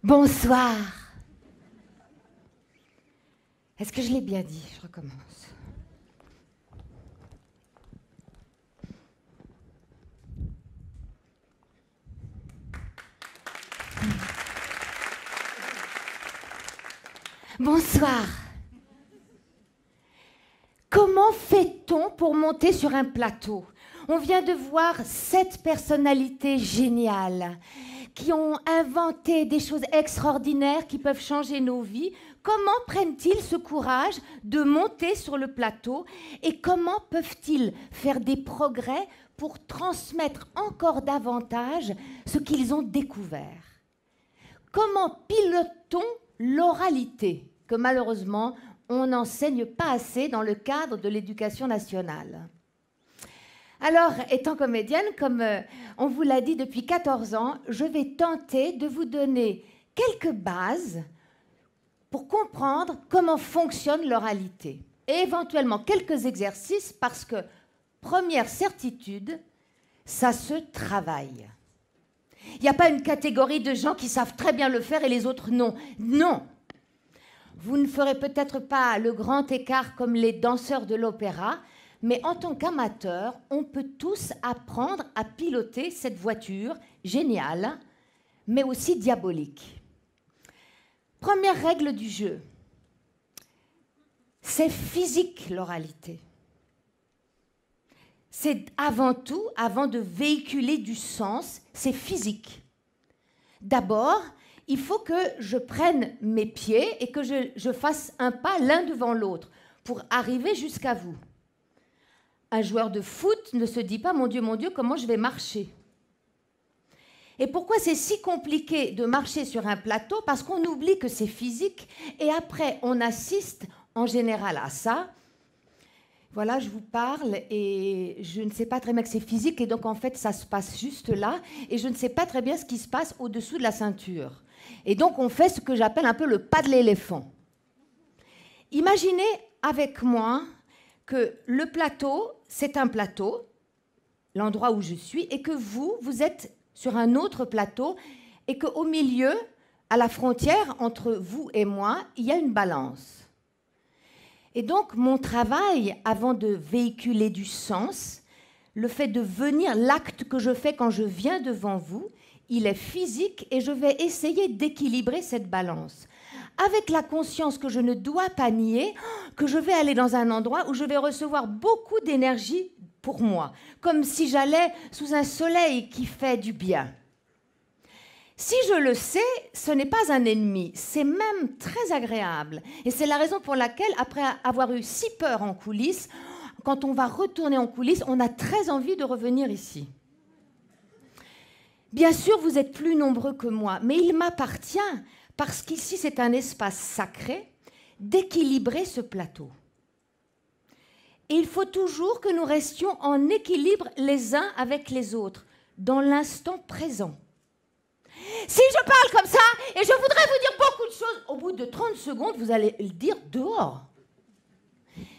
Bonsoir. Est-ce que je l'ai bien dit? Je recommence. Bonsoir. Comment fait-on pour monter sur un plateau? On vient de voir 7 personnalités géniales qui ont inventé des choses extraordinaires qui peuvent changer nos vies. Comment prennent-ils ce courage de monter sur le plateau et comment peuvent-ils faire des progrès pour transmettre encore davantage ce qu'ils ont découvert? Comment pilote-t-on l'oralité que malheureusement on n'enseigne pas assez dans le cadre de l'éducation nationale? Alors, étant comédienne, comme on vous l'a dit depuis 14 ans, je vais tenter de vous donner quelques bases pour comprendre comment fonctionne l'oralité. Et éventuellement quelques exercices parce que, première certitude, ça se travaille. Il n'y a pas une catégorie de gens qui savent très bien le faire et les autres non. Non. Vous ne ferez peut-être pas le grand écart comme les danseurs de l'opéra, mais en tant qu'amateur, on peut tous apprendre à piloter cette voiture géniale, mais aussi diabolique. Première règle du jeu, c'est physique l'oralité. C'est avant tout, avant de véhiculer du sens, c'est physique. D'abord, il faut que je prenne mes pieds et que je fasse un pas l'un devant l'autre pour arriver jusqu'à vous. Un joueur de foot ne se dit pas « mon Dieu, comment je vais marcher ?» Et pourquoi c'est si compliqué de marcher sur un plateau? Parce qu'on oublie que c'est physique et après on assiste en général à ça. Voilà, je vous parle et je ne sais pas très bien que c'est physique et donc en fait ça se passe juste là et je ne sais pas très bien ce qui se passe au-dessous de la ceinture. Et donc on fait ce que j'appelle un peu le pas de l'éléphant. Imaginez avec moi que le plateau, c'est un plateau, l'endroit où je suis, et que vous êtes sur un autre plateau, et qu'au milieu, à la frontière entre vous et moi, il y a une balance. Et donc, mon travail, avant de véhiculer du sens, le fait de venir, l'acte que je fais quand je viens devant vous, il est physique, et je vais essayer d'équilibrer cette balance. Avec la conscience que je ne dois pas nier, que je vais aller dans un endroit où je vais recevoir beaucoup d'énergie pour moi, comme si j'allais sous un soleil qui fait du bien. Si je le sais, ce n'est pas un ennemi, c'est même très agréable. Et c'est la raison pour laquelle, après avoir eu si peur en coulisses, quand on va retourner en coulisses, on a très envie de revenir ici. Bien sûr, vous êtes plus nombreux que moi, mais il m'appartient, parce qu'ici c'est un espace sacré, d'équilibrer ce plateau. Et il faut toujours que nous restions en équilibre les uns avec les autres, dans l'instant présent. Si je parle comme ça, et je voudrais vous dire beaucoup de choses, au bout de 30 secondes, vous allez le dire dehors.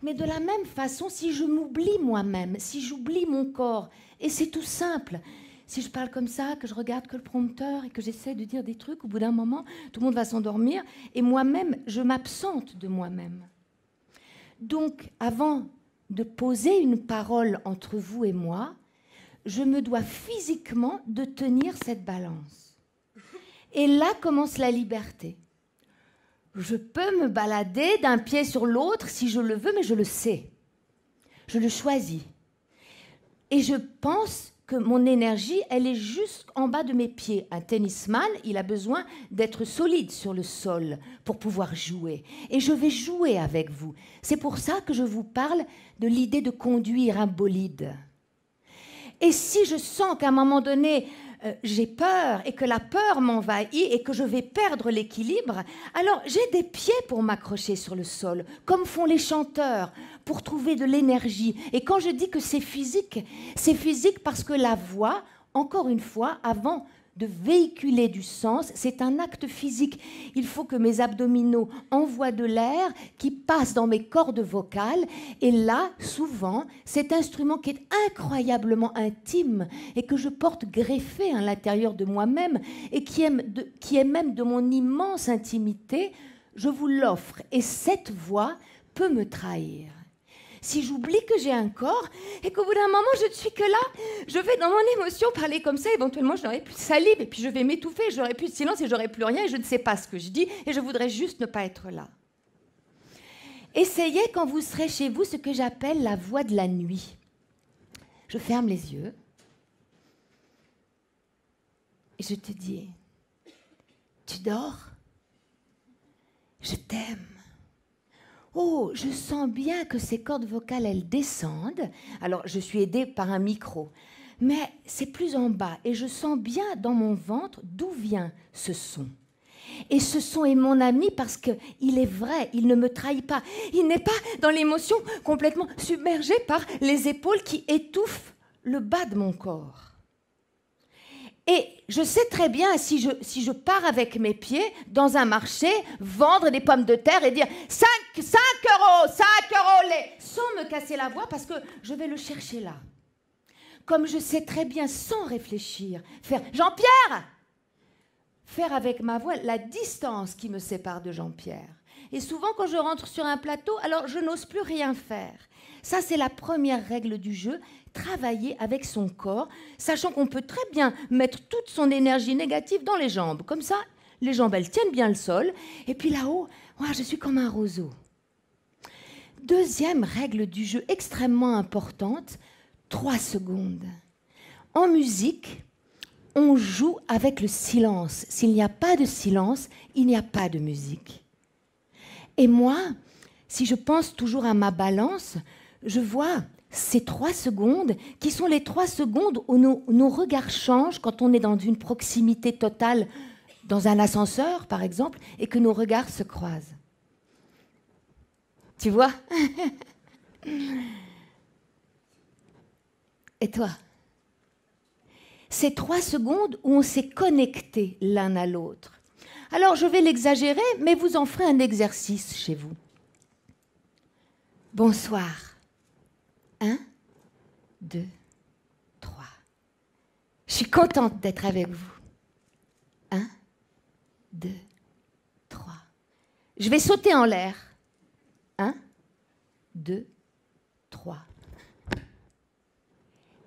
Mais de la même façon, si je m'oublie moi-même, si j'oublie mon corps, et c'est tout simple, si je parle comme ça, que je regarde que le prompteur et que j'essaie de dire des trucs, au bout d'un moment, tout le monde va s'endormir et moi-même, je m'absente de moi-même. Donc, avant de poser une parole entre vous et moi, je me dois physiquement de tenir cette balance. Et là commence la liberté. Je peux me balader d'un pied sur l'autre si je le veux, mais je le sais. Je le choisis. Et je pense que mon énergie, elle est juste en bas de mes pieds. Un tennisman, il a besoin d'être solide sur le sol pour pouvoir jouer. Et je vais jouer avec vous. C'est pour ça que je vous parle de l'idée de conduire un bolide. Et si je sens qu'à un moment donné, j'ai peur et que la peur m'envahit et que je vais perdre l'équilibre, alors j'ai des pieds pour m'accrocher sur le sol, comme font les chanteurs, pour trouver de l'énergie. Et quand je dis que c'est physique parce que la voix, encore une fois, avant de véhiculer du sens, c'est un acte physique. Il faut que mes abdominaux envoient de l'air qui passe dans mes cordes vocales. Et là, souvent, cet instrument qui est incroyablement intime et que je porte greffé à l'intérieur de moi-même et qui est même de mon immense intimité, je vous l'offre. Et cette voix peut me trahir. Si j'oublie que j'ai un corps et qu'au bout d'un moment, je ne suis que là, je vais dans mon émotion parler comme ça, éventuellement, je n'aurai plus de salive et puis je vais m'étouffer, j'aurai plus de silence et j'aurai plus rien et je ne sais pas ce que je dis et je voudrais juste ne pas être là. Essayez quand vous serez chez vous ce que j'appelle la voix de la nuit. Je ferme les yeux et je te dis, tu dors? Je t'aime. Oh, je sens bien que ces cordes vocales, elles descendent. Alors, je suis aidée par un micro. Mais c'est plus en bas. Et je sens bien dans mon ventre d'où vient ce son. Et ce son est mon ami parce qu'il est vrai, il ne me trahit pas. Il n'est pas dans l'émotion complètement submergé par les épaules qui étouffent le bas de mon corps. Et je sais très bien, si je pars avec mes pieds dans un marché, vendre des pommes de terre et dire 5 euros, 5 euros les... sans me casser la voix parce que je vais le chercher là. Comme je sais très bien, sans réfléchir, faire « Jean-Pierre !» faire avec ma voix la distance qui me sépare de Jean-Pierre. Et souvent, quand je rentre sur un plateau, alors je n'ose plus rien faire. Ça, c'est la première règle du jeu, travailler avec son corps, sachant qu'on peut très bien mettre toute son énergie négative dans les jambes. Comme ça, les jambes, elles tiennent bien le sol. Et puis là-haut, je suis comme un roseau. Deuxième règle du jeu extrêmement importante, 3 secondes. En musique, on joue avec le silence. S'il n'y a pas de silence, il n'y a pas de musique. Et moi, si je pense toujours à ma balance, je vois ces 3 secondes qui sont les 3 secondes où nos regards changent quand on est dans une proximité totale, dans un ascenseur par exemple, et que nos regards se croisent. Tu vois? Et toi? Ces 3 secondes où on s'est connecté l'un à l'autre. Alors je vais l'exagérer, mais vous en ferez un exercice chez vous. Bonsoir. 1, 2, 3. Je suis contente d'être avec vous. 1, 2, 3. Je vais sauter en l'air. 1, 2, 3.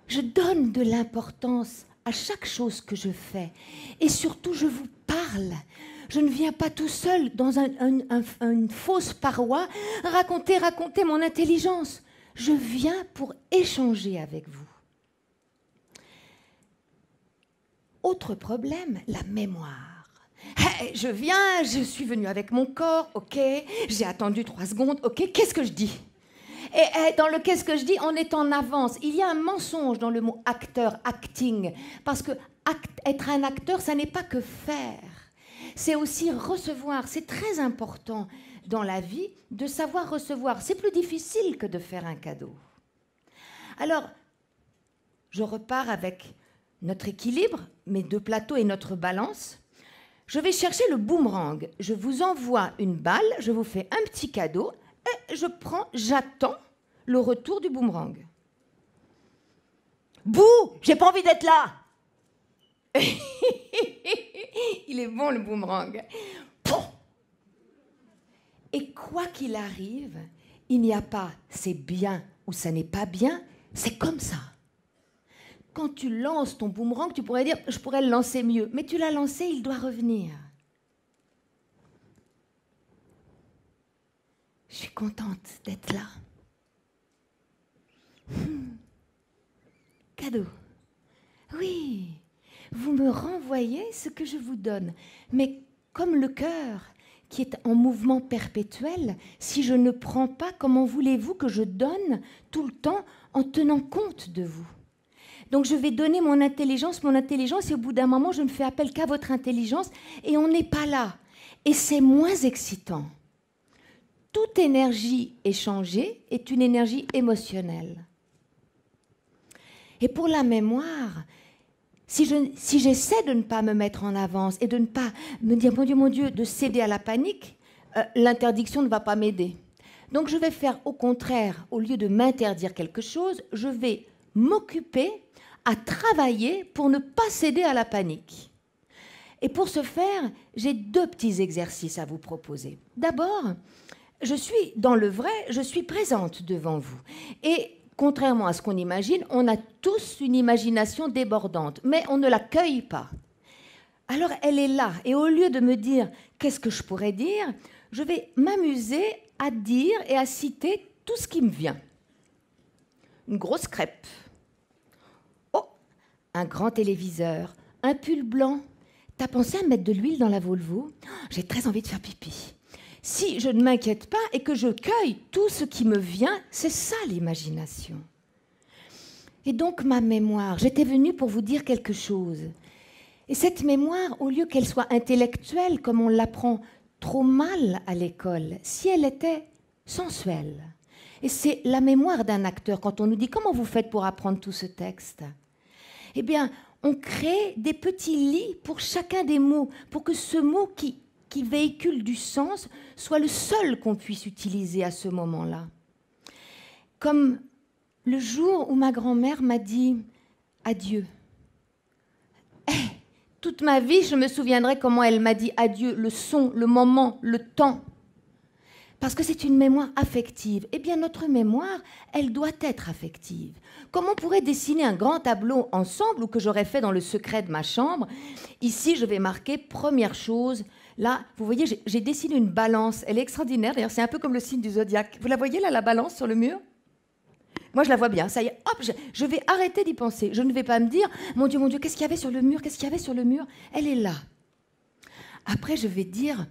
Je donne de l'importance à chaque chose que je fais. Et surtout, je vous parle. Je ne viens pas tout seul dans une fausse paroi raconter mon intelligence. Je viens pour échanger avec vous. Autre problème, la mémoire. Hey, je suis venue avec mon corps, ok, j'ai attendu 3 secondes, ok, qu'est-ce que je dis? Et dans le qu'est-ce que je dis, on est en avance. Il y a un mensonge dans le mot acteur, acting, parce que être un acteur, ça n'est pas que faire. C'est aussi recevoir. C'est très important dans la vie de savoir recevoir. C'est plus difficile que de faire un cadeau. Alors, je repars avec notre équilibre, mes 2 plateaux et notre balance. Je vais chercher le boomerang. Je vous envoie une balle, je vous fais un petit cadeau et j'attends le retour du boomerang. Bouh, j'ai pas envie d'être là. Il est bon le boomerang. Et quoi qu'il arrive, il n'y a pas c'est bien ou ça n'est pas bien, c'est comme ça. Quand tu lances ton boomerang, tu pourrais dire je pourrais le lancer mieux, mais tu l'as lancé, il doit revenir. Je suis contente d'être là. Cadeau. Oui, vous me renvoyez ce que je vous donne. Mais comme le cœur qui est en mouvement perpétuel, si je ne prends pas, comment voulez-vous que je donne tout le temps en tenant compte de vous? Donc je vais donner mon intelligence, et au bout d'un moment, je ne fais appel qu'à votre intelligence, et on n'est pas là. Et c'est moins excitant. Toute énergie échangée est une énergie émotionnelle. Et pour la mémoire, si j'essaie de ne pas me mettre en avance et de ne pas me dire, mon Dieu, de céder à la panique, l'interdiction ne va pas m'aider. Donc je vais faire au contraire, au lieu de m'interdire quelque chose, je vais m'occuper à travailler pour ne pas céder à la panique. Et pour ce faire, j'ai 2 petits exercices à vous proposer. D'abord, je suis dans le vrai, je suis présente devant vous. Et contrairement à ce qu'on imagine, on a tous une imagination débordante, mais on ne l'accueille pas. Alors elle est là, et au lieu de me dire qu'est-ce que je pourrais dire, je vais m'amuser à dire et à citer tout ce qui me vient. Une grosse crêpe. Oh, un grand téléviseur, un pull blanc. T'as pensé à mettre de l'huile dans la Volvo? J'ai très envie de faire pipi. Si je ne m'inquiète pas et que je cueille tout ce qui me vient, c'est ça l'imagination. Et donc ma mémoire, j'étais venue pour vous dire quelque chose. Et cette mémoire, au lieu qu'elle soit intellectuelle, comme on l'apprend trop mal à l'école, si elle était sensuelle. Et c'est la mémoire d'un acteur. Quand on nous dit « Comment vous faites pour apprendre tout ce texte ?» Eh bien, on crée des petits lits pour chacun des mots, pour que ce mot qui véhicule du sens soit le seul qu'on puisse utiliser à ce moment-là. Comme le jour où ma grand-mère m'a dit « Adieu ». Toute ma vie, je me souviendrai comment elle m'a dit adieu, le son, le moment, le temps. Parce que c'est une mémoire affective. Eh bien, notre mémoire, elle doit être affective. Comme on pourrait dessiner un grand tableau ensemble, ou que j'aurais fait dans le secret de ma chambre. Ici, je vais marquer première chose. Là, vous voyez, j'ai dessiné une balance. Elle est extraordinaire. D'ailleurs, c'est un peu comme le signe du zodiaque. Vous la voyez, là, la balance sur le mur ? Moi, je la vois bien. Ça y est, hop, je vais arrêter d'y penser. Je ne vais pas me dire, mon Dieu, qu'est-ce qu'il y avait sur le mur? Qu'est-ce qu'il y avait sur le mur? Elle est là. Après, je vais dire,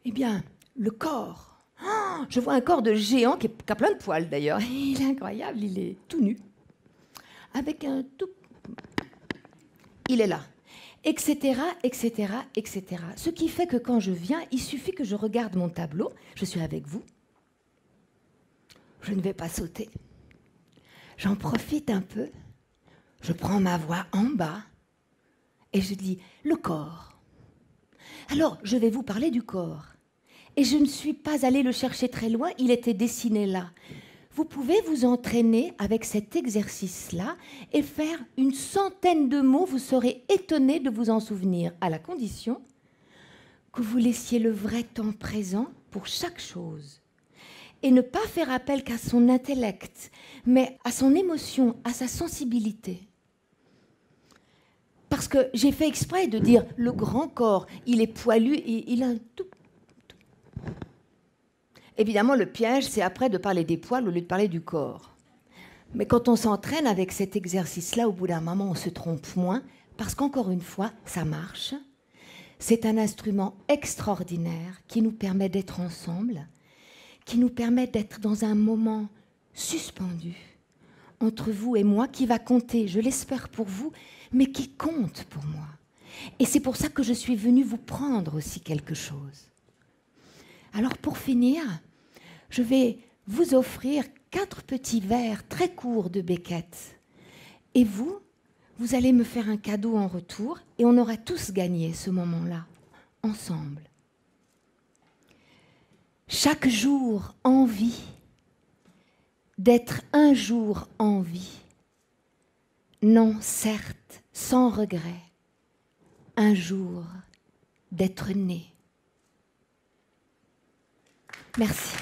eh bien, le corps. Oh, je vois un corps de géant qui a plein de poils, d'ailleurs. Il est incroyable, il est tout nu. Avec un tout... Il est là. Etc., etc., etc. Ce qui fait que quand je viens, il suffit que je regarde mon tableau. Je suis avec vous. Je ne vais pas sauter. J'en profite un peu, je prends ma voix en bas et je dis le corps. Alors, je vais vous parler du corps. Et je ne suis pas allée le chercher très loin, il était dessiné là. Vous pouvez vous entraîner avec cet exercice-là et faire une centaine de mots, vous serez étonné de vous en souvenir, à la condition que vous laissiez le vrai temps présent pour chaque chose. Et ne pas faire appel qu'à son intellect, mais à son émotion, à sa sensibilité. Parce que j'ai fait exprès de dire le grand corps, il est poilu et il a un tout. Évidemment, le piège, c'est après de parler des poils au lieu de parler du corps. Mais quand on s'entraîne avec cet exercice-là, au bout d'un moment, on se trompe moins, parce qu'encore une fois, ça marche. C'est un instrument extraordinaire qui nous permet d'être ensemble, qui nous permet d'être dans un moment suspendu entre vous et moi, qui va compter, je l'espère pour vous, mais qui compte pour moi. Et c'est pour ça que je suis venue vous prendre aussi quelque chose. Alors pour finir, je vais vous offrir 4 petits vers très courts de Beckett. Et vous allez me faire un cadeau en retour et on aura tous gagné ce moment-là, ensemble. Chaque jour envie d'être un jour en vie. Non, certes, sans regret, un jour d'être né. Merci.